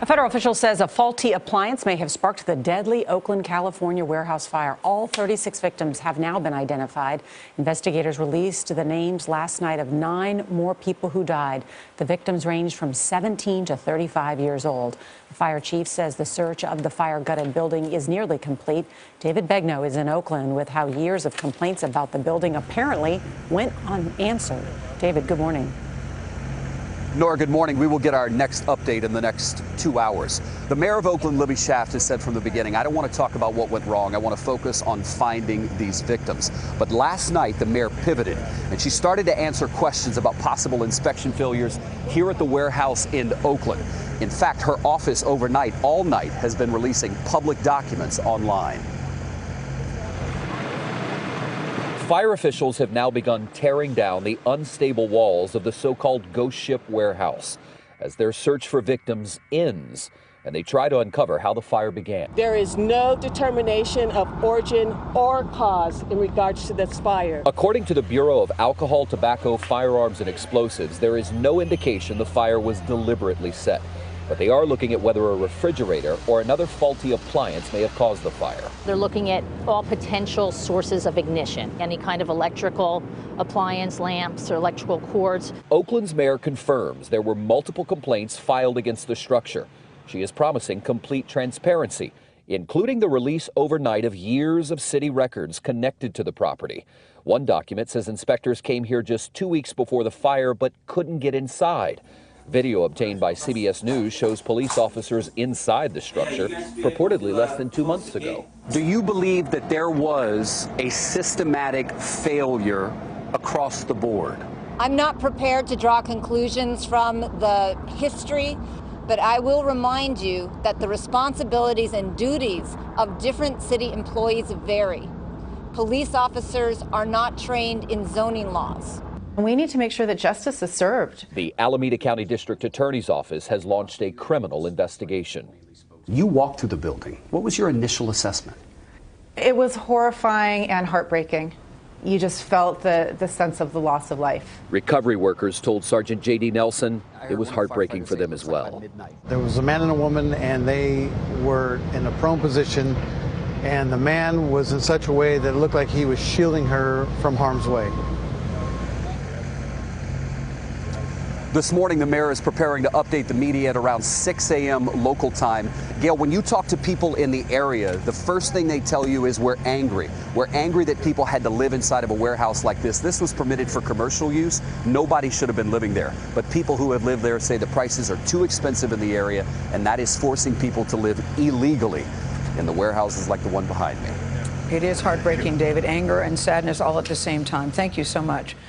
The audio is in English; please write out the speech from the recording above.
A federal official says a faulty appliance may have sparked the deadly Oakland, California warehouse fire. All 36 victims have now been identified. Investigators released the names last night of 9 more people who died. The victims ranged from 17 to 35 years old. The fire chief says the search of the fire-gutted building is nearly complete. David Begnaud is in Oakland with how years of complaints about the building apparently went unanswered. David, good morning. Nora, good morning. We will get our next update in the next 2 hours. The mayor of Oakland, Libby Schaaf, has said from the beginning, I don't want to talk about what went wrong. I want to focus on finding these victims. But last night, the mayor pivoted, and she started to answer questions about possible inspection failures here at the warehouse in Oakland. In fact, her office overnight, all night, has been releasing public documents online. Fire officials have now begun tearing down the unstable walls of the so-called ghost ship warehouse as their search for victims ends and they try to uncover how the fire began. There is no determination of origin or cause in regards to this fire. According to the Bureau of Alcohol, Tobacco, Firearms, and Explosives, there is no indication the fire was deliberately set. But they are looking at whether a refrigerator or another faulty appliance may have caused the fire. They're looking at all potential sources of ignition, any kind of electrical appliance, lamps, or electrical cords. Oakland's mayor confirms there were multiple complaints filed against the structure. She is promising complete transparency, including the release overnight of years of city records connected to the property. One document says inspectors came here just 2 weeks before the fire but couldn't get inside. Video obtained by CBS News shows police officers inside the structure, purportedly less than 2 months ago. Do you believe that there was a systematic failure across the board? I'm not prepared to draw conclusions from the history, but I will remind you that the responsibilities and duties of different city employees vary. Police officers are not trained in zoning laws. We need to make sure that justice is served. The Alameda County District Attorney's Office has launched a criminal investigation. You walked through the building. What was your initial assessment? It was horrifying and heartbreaking. You just felt the sense of the loss of life. Recovery workers told Sergeant J.D. Nelson it was heartbreaking for them as well. There was a man and a woman, and they were in a prone position, and the man was in such a way that it looked like he was shielding her from harm's way. This morning, the mayor is preparing to update the media at around 6 a.m. local time. Gail, when you talk to people in the area, the first thing they tell you is we're angry. We're angry that people had to live inside of a warehouse like this. This was permitted for commercial use. Nobody should have been living there. But people who have lived there say the prices are too expensive in the area, and that is forcing people to live illegally in the warehouses like the one behind me. It is heartbreaking, David. Anger and sadness all at the same time. Thank you so much.